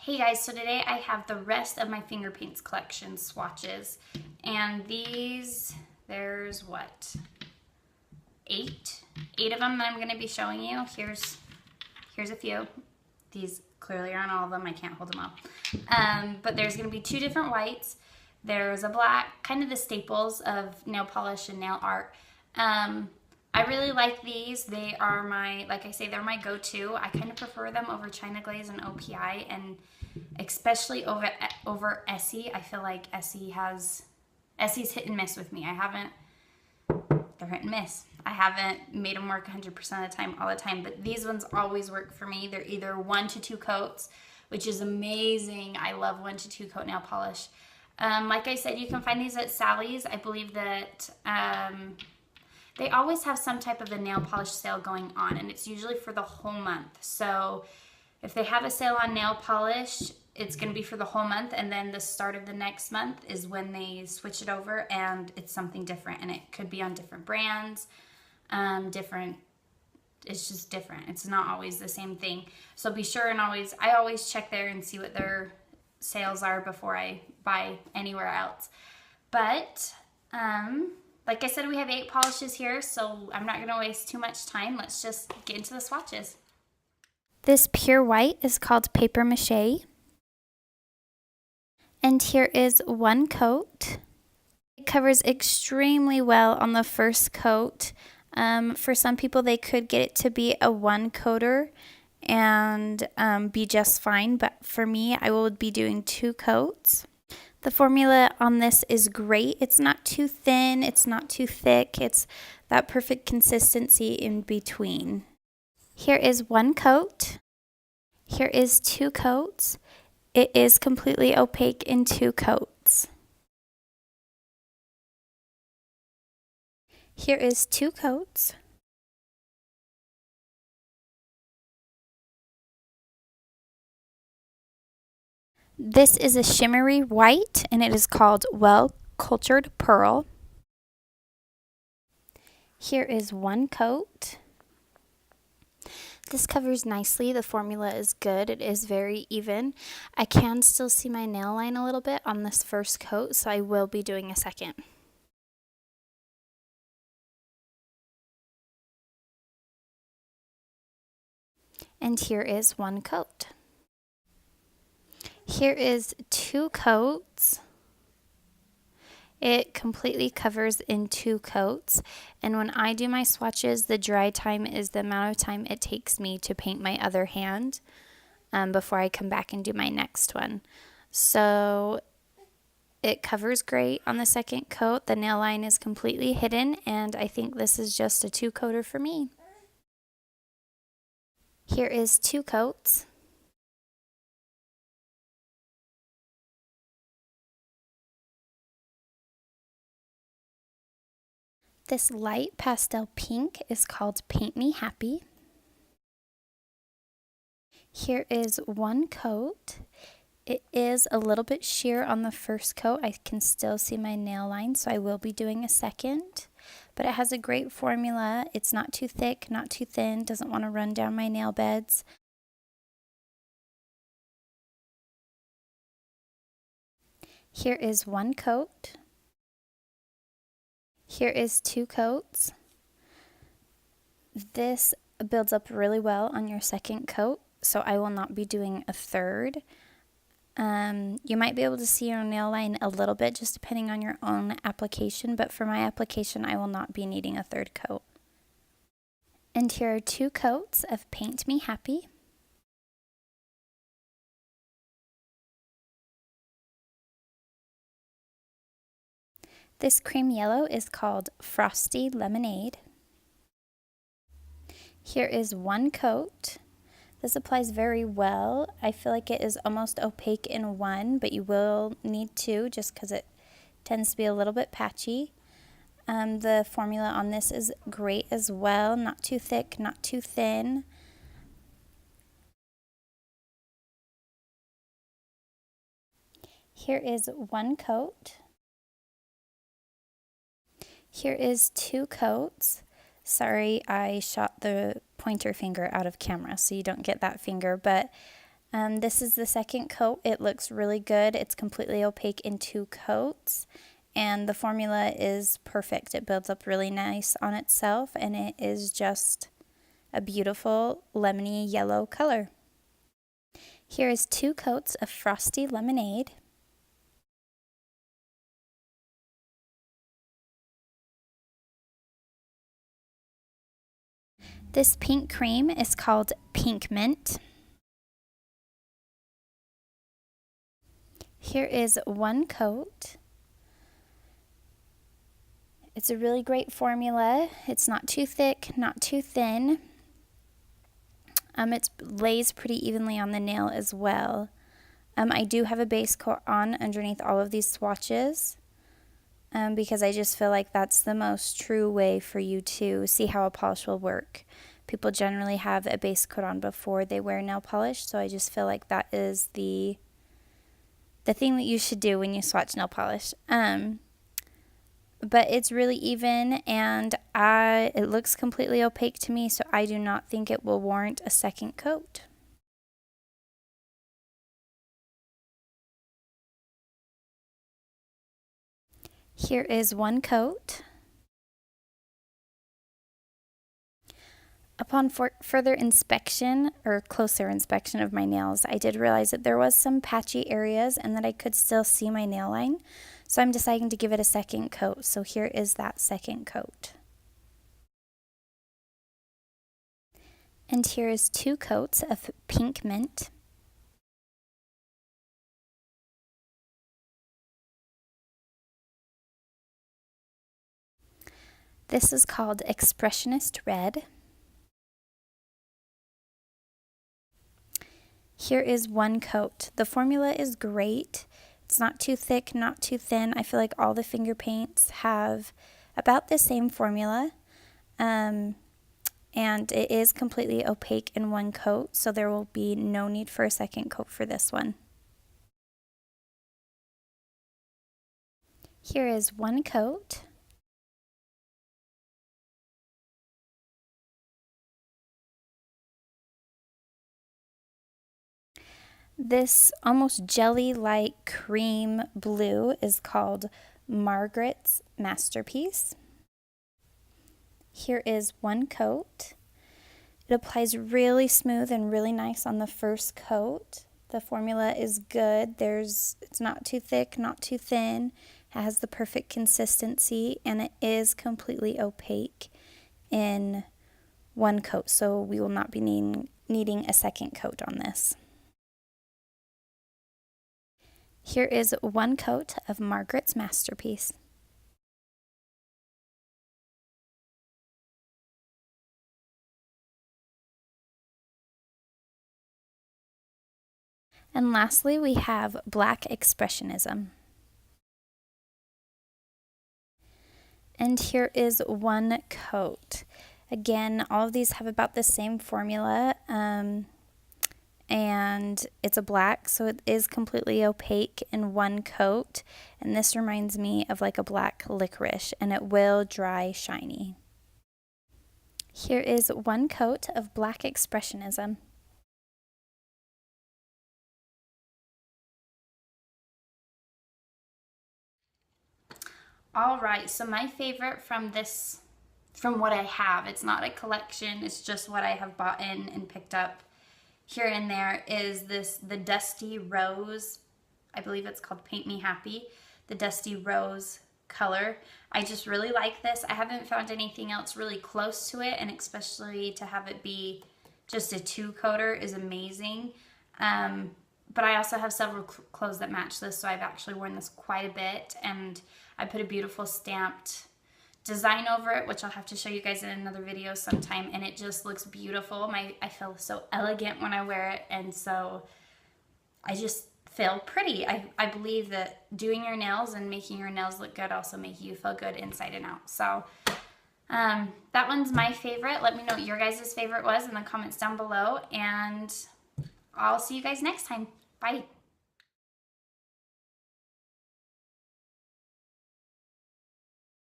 Hey guys, so today I have the rest of my finger paints collection swatches, and there's what, eight of them that I'm going to be showing you. Here's a few. These clearly aren't all of them. I can't hold them up. But there's going to be two different whites. There's a black, kind of the staples of nail polish and nail art. I really like these. They are like I say, they're my go-to. I kind of prefer them over China Glaze and OPI, and especially over Essie. I feel like Essie's hit and miss with me. They're hit and miss. I haven't made them work 100% of the time, all the time, but these ones always work for me. They're either 1 to 2 coats, which is amazing. I love 1 to 2 coat nail polish. Like I said, you can find these at Sally's. I believe that they always have some type of a nail polish sale going on, and it's usually for the whole month. So if they have a sale on nail polish, it's going to be for the whole month, and then the start of the next month is when they switch it over and it's something different, and it could be on different brands, it's just different. It's not always the same thing. So be sure and I always check there and see what their sales are before I buy anywhere else. But like I said, we have 8 polishes here, so I'm not going to waste too much time. Let's just get into the swatches. This pure white is called Paper Mache. And here is 1 coat. It covers extremely well on the first coat. For some people, they could get it to be a 1-coater and be just fine. But for me, I will be doing 2 coats. The formula on this is great. It's not too thin. It's not too thick. It's that perfect consistency in between. Here is 1 coat. Here is 2 coats. It is completely opaque in 2 coats. Here is 2 coats. This is a shimmery white, and it is called Well Cultured Pearl. Here is 1 coat. This covers nicely. The formula is good. It is very even. I can still see my nail line a little bit on this first coat, so I will be doing a second. And here is 1 coat. Here is 2 coats. It completely covers in 2 coats, and when I do my swatches, the dry time is the amount of time it takes me to paint my other hand before I come back and do my next one. So it covers great on the second coat. The nail line is completely hidden, and I think this is just a 2-coater for me. Here is 2 coats. This light pastel pink is called Paint Me Happy. Here is 1 coat. It is a little bit sheer on the first coat. I can still see my nail line, so I will be doing a second. But it has a great formula. It's not too thick, not too thin, doesn't want to run down my nail beds. Here is 1 coat. Here is 2 coats. This builds up really well on your second coat, so I will not be doing a third. You might be able to see your nail line a little bit just depending on your own application, but for my application, I will not be needing a third coat. And here are 2 coats of Paint Me Happy. This cream yellow is called Frosty Lemonade. Here is 1 coat. This applies very well. I feel like it is almost opaque in 1, but you will need 2 just because it tends to be a little bit patchy. The formula on this is great as well. Not too thick, not too thin. Here is 1 coat. Here is 2 coats. Sorry, I shot the pointer finger out of camera, so you don't get that finger, but This is the second coat. It looks really good. It's completely opaque in 2 coats, and the formula is perfect. It builds up really nice on itself, and it is just a beautiful lemony yellow color. Here is 2 coats of Frosty Lemonade. This pink cream is called Pink Mint. Here is 1 coat. It's a really great formula. It's not too thick, not too thin. It lays pretty evenly on the nail as well. I do have a base coat on underneath all of these swatches because I just feel like that's the most true way for you to see how a polish will work. People generally have a base coat on before they wear nail polish, so I just feel like that is the thing that you should do when you swatch nail polish. But it's really even, and it looks completely opaque to me, so I do not think it will warrant a second coat. Here is 1 coat. Upon further inspection, or closer inspection of my nails, I did realize that there was some patchy areas and that I could still see my nail line. So I'm deciding to give it a second coat. So here is that second coat. And here is 2 coats of Pink Mint. This is called Expressionist Red. Here is 1 coat. The formula is great. It's not too thick, not too thin. I feel like all the finger paints have about the same formula. And it is completely opaque in 1 coat, so there will be no need for a second coat for this one. Here is 1 coat. This almost jelly-like cream blue is called Margarets Masterpiece. Here is 1 coat. It applies really smooth and really nice on the first coat. The formula is good. It's not too thick, not too thin. It has the perfect consistency, and it is completely opaque in 1 coat, so we will not be needing a second coat on this. Here is 1 coat of Margaret's Masterpiece. And lastly, we have Black Expressionism. And here is 1 coat. Again, all of these have about the same formula, and it's a black, so it is completely opaque in 1 coat. And this reminds me of like a black licorice, and it will dry shiny. Here is 1 coat of Black Expressionism. All right, so my favorite from what I have, it's not a collection, it's just what I have bought in and picked up here and there, is the Dusty Rose. I believe it's called Paint Me Happy, the Dusty Rose color. I just really like this. I haven't found anything else really close to it, and especially to have it be just a 2-coater is amazing. But I also have several clothes that match this, so I've actually worn this quite a bit, and I put a beautiful stamped design over it, which I'll have to show you guys in another video sometime, and it just looks beautiful. I feel so elegant when I wear it, and so I just feel pretty. I believe that doing your nails and making your nails look good also make you feel good inside and out. So that one's my favorite. Let me know what your guys' favorite was in the comments down below, and I'll see you guys next time. Bye.